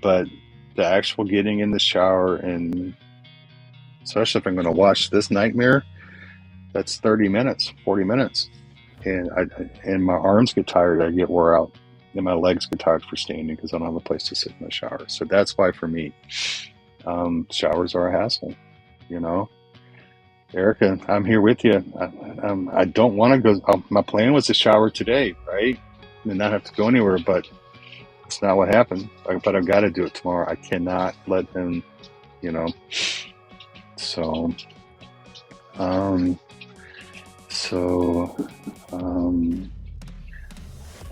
but the actual getting in the shower, and especially if I'm going to watch this nightmare, that's 30 minutes, 40 minutes. And my arms get tired, I get wore out. And my legs get tired for standing because I don't have a place to sit in the shower. So that's why for me, showers are a hassle, you know. Erica, I'm here with you. I don't want to go. My plan was to shower today, right? And not have to go anywhere, but it's not what happened. But I've got to do it tomorrow. I cannot let them, you know. So,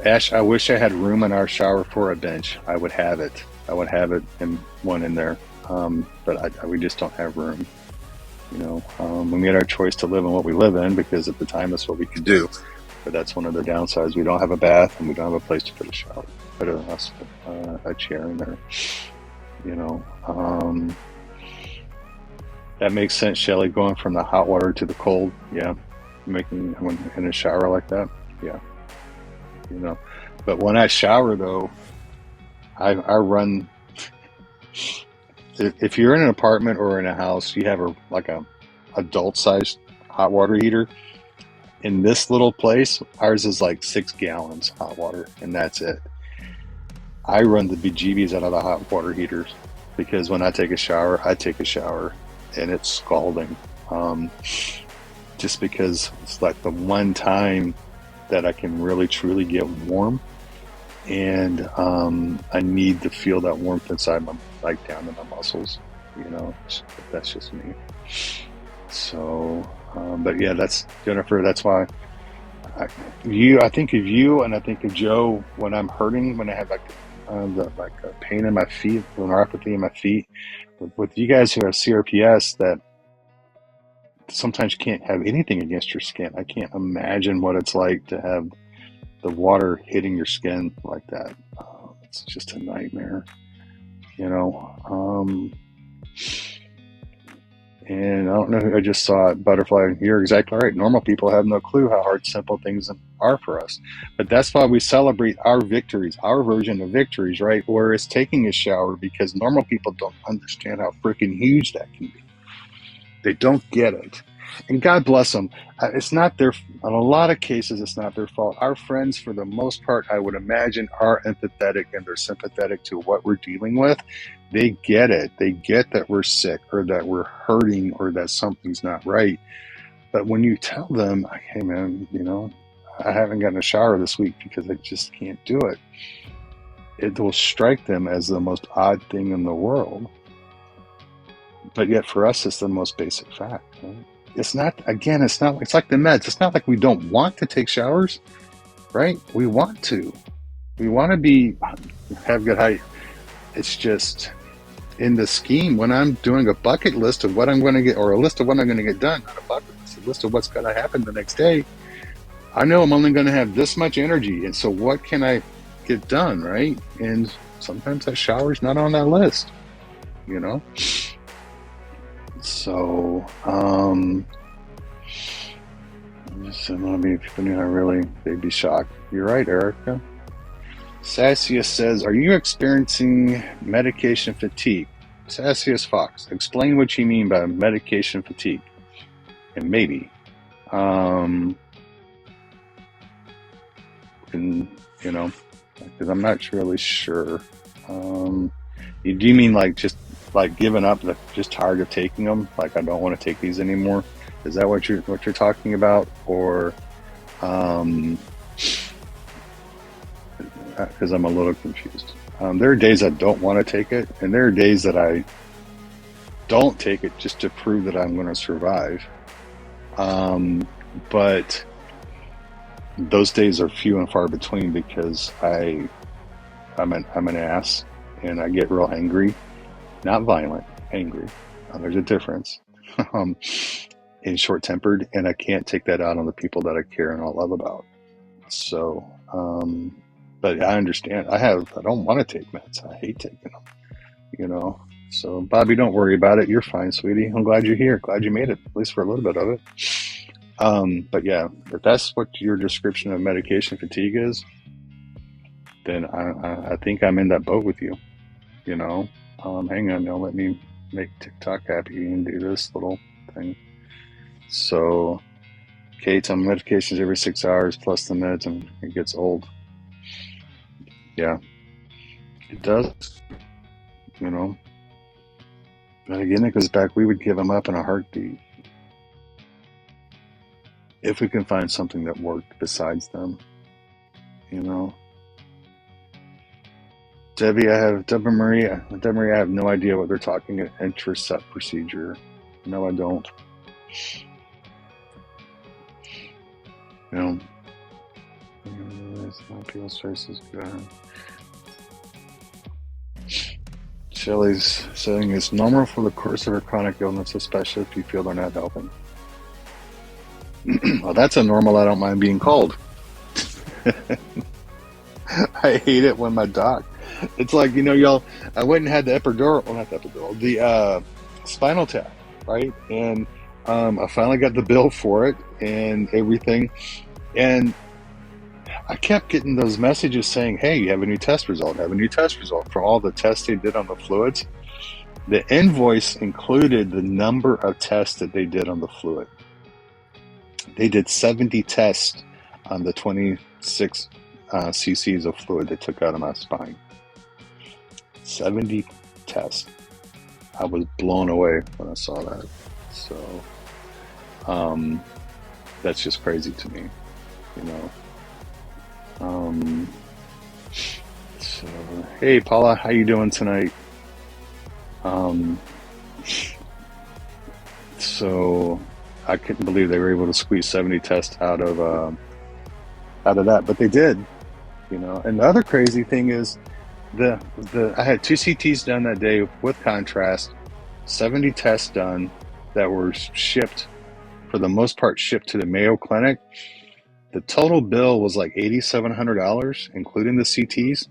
Ash, I wish I had room in our shower for a bench. I would have it. I would have it and one in there. But we just don't have room. You know, we made our choice to live in what we live in because at the time that's what we could do. But that's one of the downsides. We don't have a bath and we don't have a place to put a shower, put a chair in there. You know, that makes sense, Shelly. Going from the hot water to the cold, yeah. Making in a shower like that, yeah. You know, but when I shower though, I run if you're in an apartment or in a house, you have a adult sized hot water heater. In this little place, ours is like 6 gallons hot water, and that's it. I run the bejeebies out of the hot water heaters because when I take a shower, and it's scalding. Um, just because it's like the one time that I can really truly get warm, and I need to feel that warmth inside my, like down in my muscles. You know, that's just me. So, but yeah, that's Jennifer. That's why I think of you, and I think of Joe when I'm hurting, when I have like a pain in my feet, neuropathy in my feet. With you guys who have CRPS, that sometimes you can't have anything against your skin. I can't imagine what it's like to have the water hitting your skin like that. It's just a nightmare, you know. And I don't know who I just saw it, Butterfly. You're exactly right. Normal people have no clue how hard simple things are for us. But that's why we celebrate our victories, our version of victories, right? Where it's taking a shower, because normal people don't understand how freaking huge that can be. They don't get it. And God bless them. It's not their, in a lot of cases, it's not their fault. Our friends, for the most part, I would imagine, are empathetic and they're sympathetic to what we're dealing with. They get it. They get that we're sick or that we're hurting or that something's not right. But when you tell them, hey man, you know, I haven't gotten a shower this week because I just can't do it, it will strike them as the most odd thing in the world. But yet for us, it's the most basic fact, right? It's not, again, it's like the meds. It's not like we don't want to take showers, right? We want to. We want to have good height. It's just in the scheme, when I'm doing a bucket list of what I'm going to get, or a list of what I'm going to get done, not a bucket list, a list of what's going to happen the next day, I know I'm only going to have this much energy. And so what can I get done, right? And sometimes that shower's not on that list, you know? So, people knew how really they'd be shocked. You're right, Erica. Sassius says, are you experiencing medication fatigue? Sassius Fox, explain what you mean by medication fatigue. And maybe, and, you know, because I'm not really sure. Do you mean like just like giving up, just tired of taking them? Like I don't want to take these anymore. Is that what you're talking about? Or, because I'm a little confused. There are days I don't want to take it, and there are days that I don't take it just to prove that I'm going to survive. But those days are few and far between because I'm an ass, and I get real angry. Not violent, angry. There's a difference. And short-tempered, and I can't take that out on the people that I care and I love about. So, but I understand. I don't want to take meds. I hate taking them, you know. So, Bobby, don't worry about it. You're fine, sweetie. I'm glad you're here. Glad you made it, at least for a little bit of it. But yeah, if that's what your description of medication fatigue is, then I think I'm in that boat with you, you know. Hang on now, let me make TikTok happy and do this little thing. So, Kate's on medications every 6 hours plus the meds, and it gets old. Yeah, it does, you know. But again, it goes back, we would give them up in a heartbeat if we can find something that worked besides them, you know. Debbie, Marie, I have no idea what they're talking about. Intercept procedure. No, I don't. You know, people's choices. Shelley's saying it's normal for the course of a chronic illness, especially if you feel they're not helping. Well, that's a normal I don't mind being called. I hate it when my doc, it's like, you know, y'all, I went and had the the spinal tap, right? And I finally got the bill for it and everything. And I kept getting those messages saying, hey, you have a new test result, from all the tests they did on the fluids. The invoice included the number of tests that they did on the fluid. They did 70 tests on the 26 cc's of fluid they took out of my spine. 70 tests. I was blown away when I saw that. So that's just crazy to me, you know. So hey Paula, how you doing tonight? So I couldn't believe they were able to squeeze 70 tests out of that, but they did, you know. And the other crazy thing is I had 2 CTs done that day with contrast, 70 tests done that were shipped, for the most part, shipped to the Mayo Clinic. The total bill was like $8,700, including the CTs.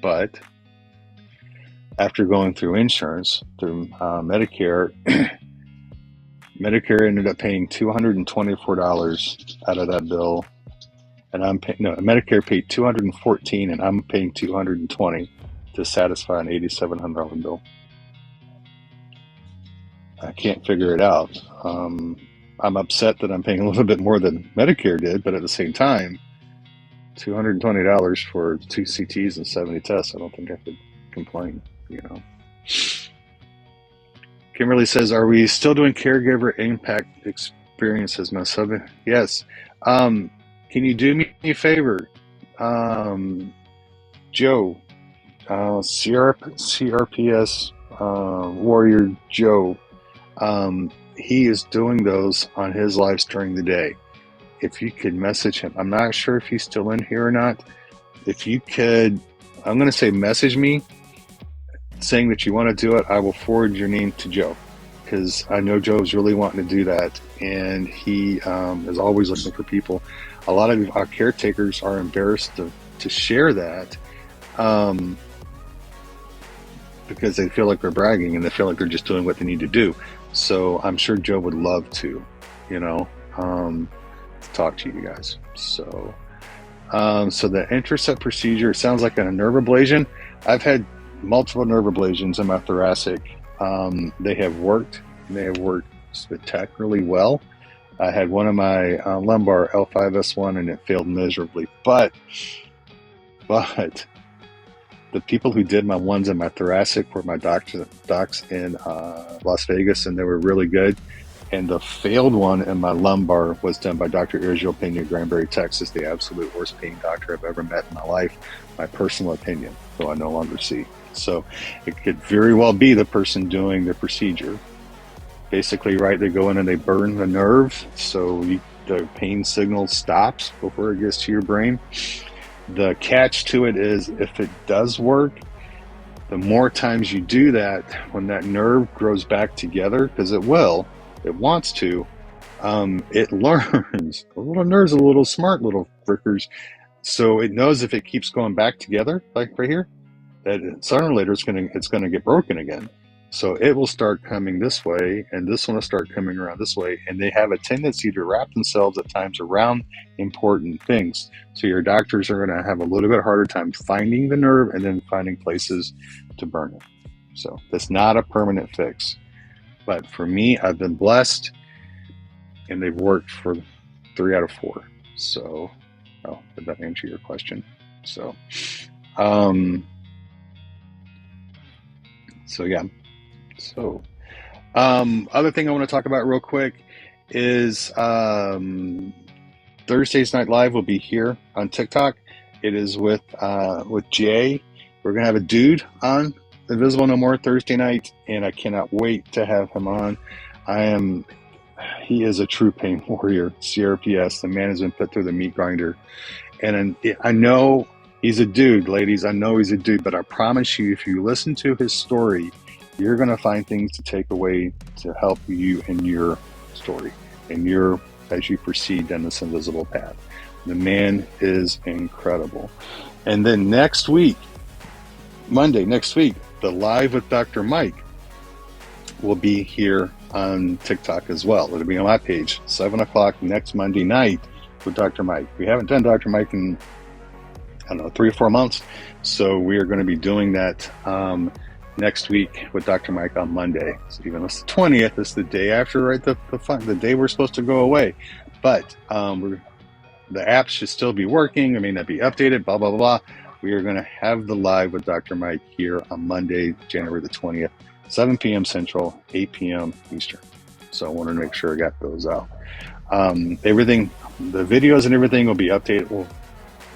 But after going through insurance, through Medicare, Medicare ended up paying $224 out of that bill, and Medicare paid $214, and I'm paying $220 to satisfy an $8,700 bill. I can't figure it out. I'm upset that I'm paying a little bit more than Medicare did, but at the same time, $220 for 2 CTs and 70 tests, I don't think I could complain, you know. Kimberly says, are we still doing caregiver impact experiences, my sub? Yes. Can you do me a favor? Joe, CRPS Warrior Joe, he is doing those on his lives during the day. If you could message him, I'm not sure if he's still in here or not. If you could, I'm going to say message me saying that you want to do it. I will forward your name to Joe, because I know Joe's really wanting to do that, and he is always looking for people. A lot of our caretakers are embarrassed to share that because they feel like they're bragging and they feel like they're just doing what they need to do. So I'm sure Joe would love to, you know, talk to you guys. So the intercept procedure sounds like a nerve ablation. I've had multiple nerve ablations in my thoracic. They have worked. They have worked spectacularly well. I had one of my lumbar L5S1 and it failed miserably. But the people who did my ones in my thoracic were my docs in Las Vegas, and they were really good. And the failed one in my lumbar was done by Dr. Irgil Pena, Granbury, Texas, the absolute worst pain doctor I've ever met in my life. My personal opinion, though I no longer see. So it could very well be the person doing the procedure. Basically, right, they go in and they burn the nerve, so the pain signal stops before it gets to your brain. The catch to it is, if it does work, the more times you do that, when that nerve grows back together, because it will, it wants to, it learns. The little nerve's a little smart, little frickers. So it knows if it keeps going back together, like right here, that sooner or later it's gonna get broken again. So it will start coming this way, and this one will start coming around this way, and they have a tendency to wrap themselves at times around important things. So your doctors are going to have a little bit harder time finding the nerve and then finding places to burn it. So that's not a permanent fix. But for me, I've been blessed, and they've worked for 3 out of 4. So, did that answer your question? So, yeah. So, other thing I want to talk about real quick is Thursday's Night Live will be here on TikTok. It is with Jay. We're gonna have a dude on Invisible No More Thursday night, and I cannot wait to have him on. He is a true pain warrior, CRPS. The man has been put through the meat grinder, and I know he's a dude, ladies. I know he's a dude, but I promise you, if you listen to his story, you're going to find things to take away to help you in your story and as you proceed down this invisible path. The man is incredible. And then next week, Monday next week, the Live with Dr. Mike will be here on TikTok as well. It'll be on my page, 7 o'clock next Monday night with Dr. Mike. We haven't done Dr. Mike in I don't know, 3 or 4 months. So we are going to be doing that next week with Dr. Mike on Monday. So even though it's the 20th, it's the day after, right? The day we're supposed to go away. But the app should still be working. It may not be updated, blah, blah, blah, blah. We are going to have the live with Dr. Mike here on Monday, January the 20th, 7 p.m. Central, 8 p.m. Eastern. So I wanted to make sure I got those out. Everything, the videos and everything will be updated. Well,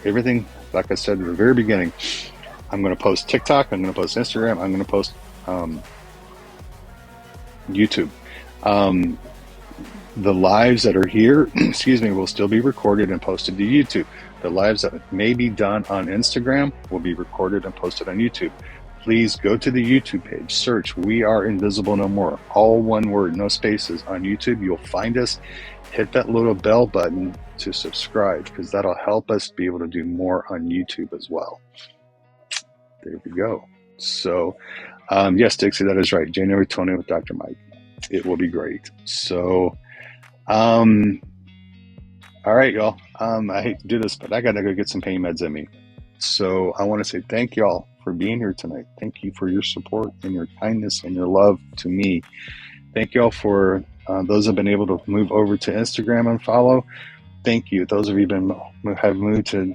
everything, like I said at the very beginning, I'm going to post TikTok, I'm going to post Instagram, I'm going to post YouTube. The lives that are here, excuse me, will still be recorded and posted to YouTube. The lives that may be done on Instagram will be recorded and posted on YouTube. Please go to the YouTube page, search We Are Invisible No More, all one word, no spaces, on YouTube. You'll find us. Hit that little bell button to subscribe, because that'll help us be able to do more on YouTube as well. There we go. So, yes, Dixie, that is right. January 20th with Dr. Mike. It will be great. So, all right, y'all. I hate to do this, but I got to go get some pain meds in me. So I want to say thank y'all for being here tonight. Thank you for your support and your kindness and your love to me. Thank y'all for those who have been able to move over to Instagram and follow. Thank you. Those of you have moved to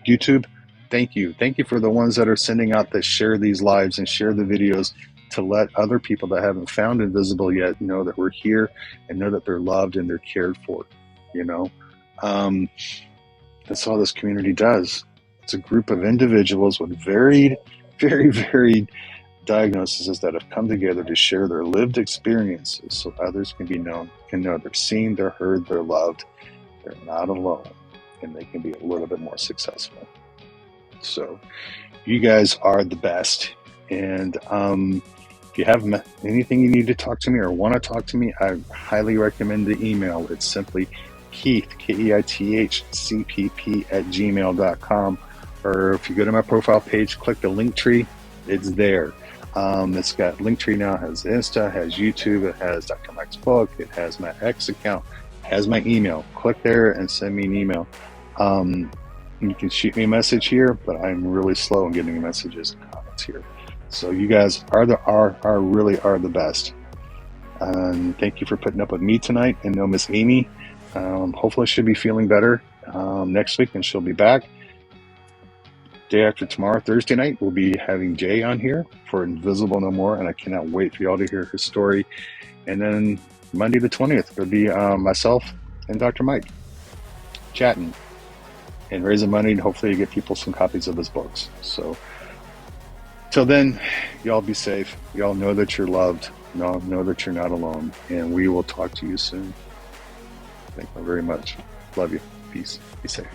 YouTube. Thank you. Thank you for the ones that are sending out that share these lives and share the videos to let other people that haven't found Invisible yet know that we're here and know that they're loved and they're cared for. You know, that's all this community does. It's a group of individuals with varied, very varied diagnoses that have come together to share their lived experiences so others can know they're seen, they're heard, they're loved, they're not alone, and they can be a little bit more successful. So you guys are the best. And if you have anything you need to talk to me or want to talk to me, I highly recommend the email. It's simply Keith, KEITH, @gmail.com. Or if you go to my profile page, click the link tree, it's there. It's got Linktree now, it has Insta, it has YouTube, it has Dr. Mike's book, it has my X account, it has my email. Click there and send me an email. You can shoot me a message here, but I'm really slow in getting messages and comments here. So you guys really are the best. Thank you for putting up with me tonight, and no Miss Amy. Hopefully she'll be feeling better next week, and she'll be back. Day after tomorrow, Thursday night, we'll be having Jay on here for Invisible No More, and I cannot wait for y'all to hear his story. And then Monday the 20th, it'll be myself and Dr. Mike chatting and raising money, and hopefully get people some copies of his books. So till then, y'all be safe. Y'all know that you're loved. Y'all know that you're not alone, and we will talk to you soon. Thank you very much. Love you. Peace. Be safe.